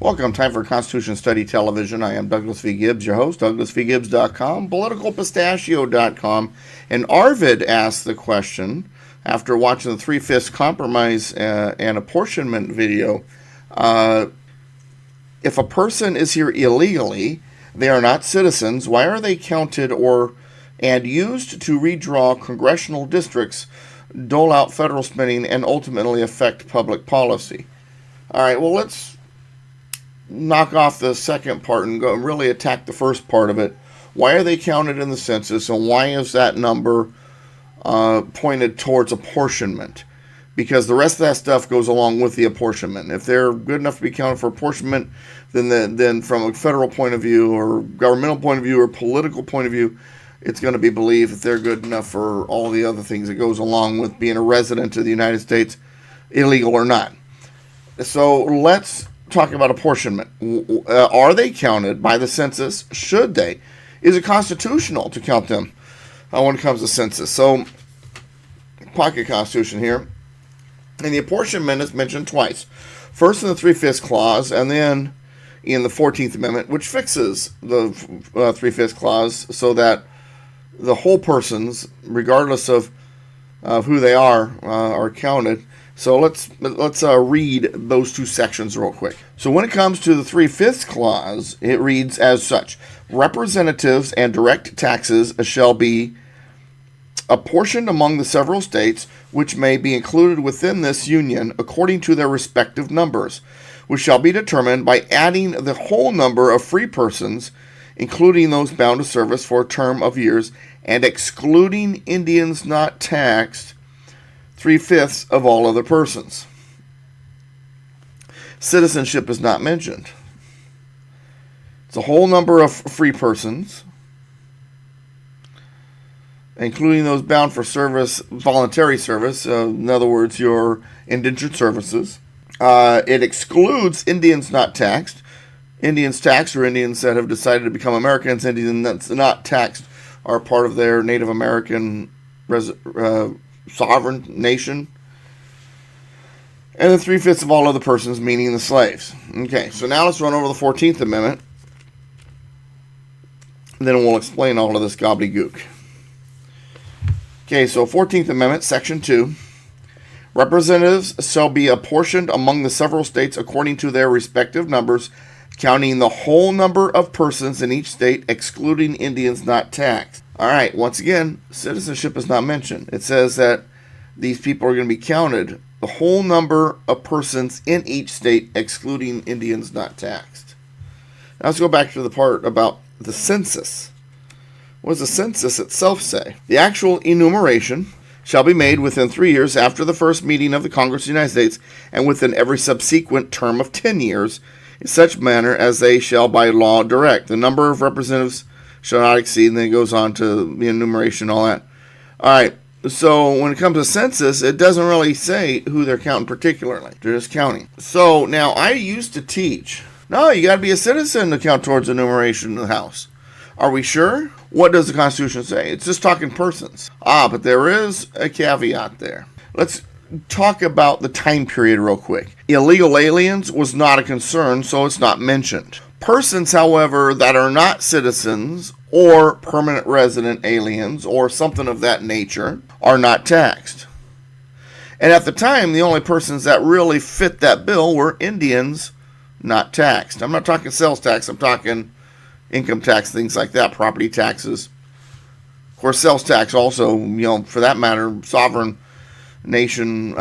Welcome. Time for Constitution Study Television. I am Douglas V. Gibbs, your host, douglasvgibbs.com, politicalpistachio.com. And Arvid asked the question, after watching the Three-Fifths Compromise and Apportionment video, if a person is here illegally, they are not citizens, why are they counted and used to redraw congressional districts, dole out federal spending, and ultimately affect public policy? All right, well, let's knock off the second part and go really attack the first part of it. Why are they counted in the census, and why is that number pointed towards apportionment? Because the rest of that stuff goes along with the apportionment. If they're good enough to be counted for apportionment, then from a federal point of view or governmental point of view or political point of view, it's going to be believed that they're good enough for all the other things that goes along with being a resident of the United States, illegal or not. So let's talk about apportionment. Are they counted by the census? Should they? Is it constitutional to count them when it comes to census? So, pocket constitution here. And the apportionment is mentioned twice. First in the Three-Fifths Clause, and then in the 14th Amendment, which fixes the Three-Fifths Clause so that the whole persons, regardless of who they are counted. So let's read those two sections real quick. So when it comes to the Three-Fifths Clause, it reads as such: representatives and direct taxes shall be apportioned among the several states which may be included within this union according to their respective numbers, which shall be determined by adding the whole number of free persons, including those bound to service for a term of years, and excluding Indians not taxed, 3/5 of all other persons. Citizenship is not mentioned. It's a whole number of free persons, including those bound for service, voluntary service, in other words, your indentured services. It excludes Indians not taxed. Indians taxed are Indians that have decided to become Americans. Indians that's not taxed are part of their Native American sovereign nation. And the 3/5 of all other persons, meaning the slaves. Okay, so now let's run over the 14th Amendment. And then we'll explain all of this gobbledygook. Okay, so 14th Amendment, Section 2. Representatives shall be apportioned among the several states according to their respective numbers, counting the whole number of persons in each state, excluding Indians not taxed. All right, once again, citizenship is not mentioned. It says that these people are going to be counted, the whole number of persons in each state, excluding Indians not taxed. Now let's go back to the part about the census. What does the census itself say? The actual enumeration shall be made within 3 years after the first meeting of the Congress of the United States, and within every subsequent term of 10 years, in such manner as they shall by law direct. The number of representatives shall not exceed, and then it goes on to the enumeration and all that. All right, so when it comes to census, it doesn't really say who they're counting particularly. They're just counting. So now I used to teach, no, you got to be a citizen to count towards enumeration of the House. Are we sure? What does the Constitution say? It's just talking persons. But there is a caveat there. Let's talk about the time period real quick. Illegal aliens was not a concern, so it's not mentioned. Persons, however, that are not citizens or permanent resident aliens or something of that nature are not taxed. And at the time, the only persons that really fit that bill were Indians not taxed. I'm not talking sales tax, I'm talking income tax, things like that, property taxes. Of course, sales tax also, for that matter, sovereign nation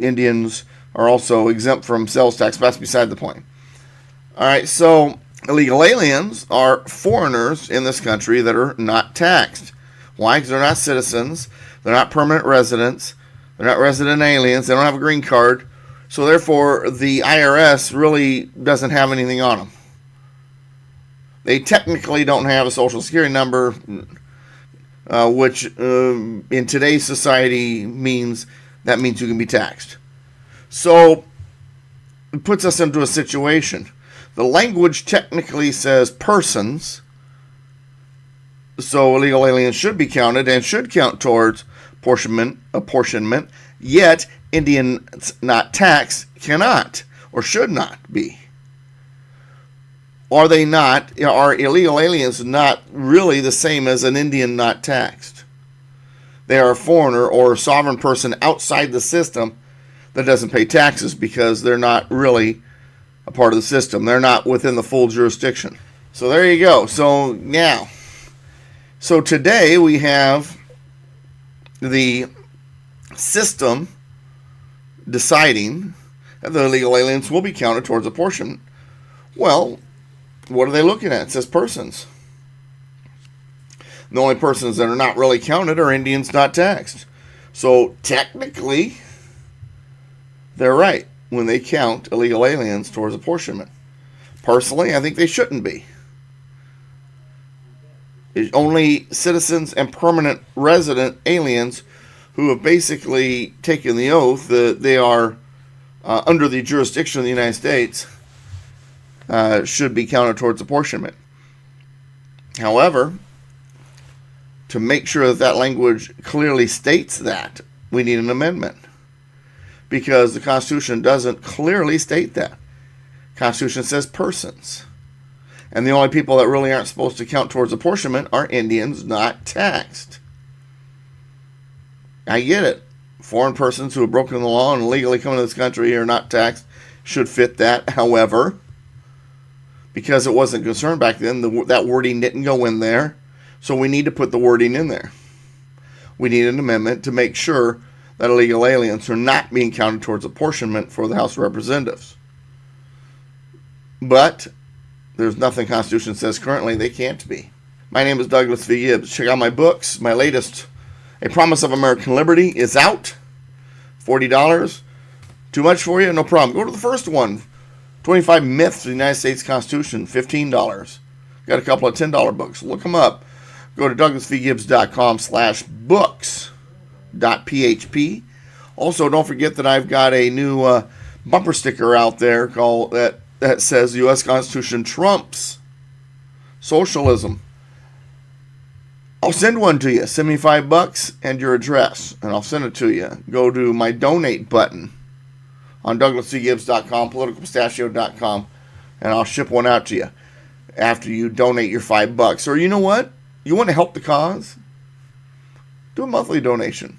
Indians are also exempt from sales tax, but that's beside the point. All right, so illegal aliens are foreigners in this country that are not taxed. Why? Because they're not citizens, they're not permanent residents, they're not resident aliens, they don't have a green card, so therefore the IRS really doesn't have anything on them. They technically don't have a social security number, which in today's society means you can be taxed. So it puts us into a situation. The language technically says persons, so illegal aliens should be counted and should count towards apportionment, yet Indians not taxed cannot or should not be. are they not, are illegal aliens not really the same as an Indian not taxed? They are a foreigner or a sovereign person outside the system that doesn't pay taxes because they're not really a part of the system. They're not within the full jurisdiction. So there you go. So now, so today we have the system deciding that the illegal aliens will be counted towards apportionment. Well, what are they looking at? It says persons. The only persons that are not really counted are Indians not taxed. So technically, they're right when they count illegal aliens towards apportionment. Personally, I think they shouldn't be. It's only citizens and permanent resident aliens who have basically taken the oath that they are under the jurisdiction of the United States should be counted towards apportionment. However, to make sure that that language clearly states that, we need an amendment. Because the Constitution doesn't clearly state that. The Constitution says persons. And the only people that really aren't supposed to count towards apportionment are Indians not taxed. I get it. Foreign persons who have broken the law and illegally come into this country are not taxed should fit that. However, because it wasn't concerned back then, that wording didn't go in there. So we need to put the wording in there. We need an amendment to make sure that illegal aliens are not being counted towards apportionment for the House of Representatives. But there's nothing the Constitution says currently they can't be. My name is Douglas V. Gibbs. Check out my books. My latest, A Promise of American Liberty, is out. $40. Too much for you? No problem. Go to the first one. 25 Myths of the United States Constitution, $15. Got a couple of $10 books. Look them up. Go to douglasvgibbs.com/books.php. Also, don't forget that I've got a new bumper sticker out there called that says the U.S. Constitution trumps socialism. I'll send one to you. Send me $5 and your address, and I'll send it to you. Go to my donate button on douglasvgibbs.com, politicalpistachio.com, and I'll ship one out to you after you donate your $5. Or you know what? You want to help the cause? Do a monthly donation.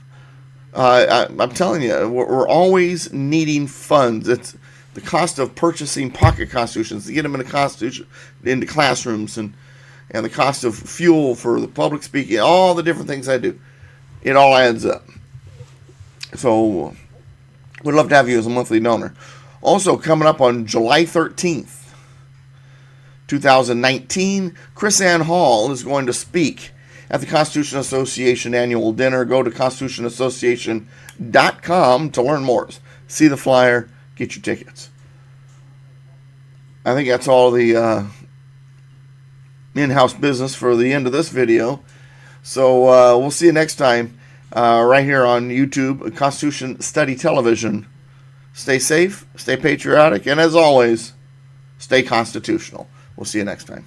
I'm telling you, we're always needing funds. It's the cost of purchasing pocket constitutions to get them into classrooms, and the cost of fuel for the public speaking, all the different things I do. It all adds up. So we'd love to have you as a monthly donor. Also, coming up on July 13th, 2019, Chris Ann Hall is going to speak at the Constitution Association annual dinner. Go to constitutionassociation.com to learn more. See the flyer, get your tickets. I think that's all the in-house business for the end of this video. So we'll see you next time right here on YouTube, Constitution Study Television. Stay safe, stay patriotic, and as always, stay constitutional. We'll see you next time.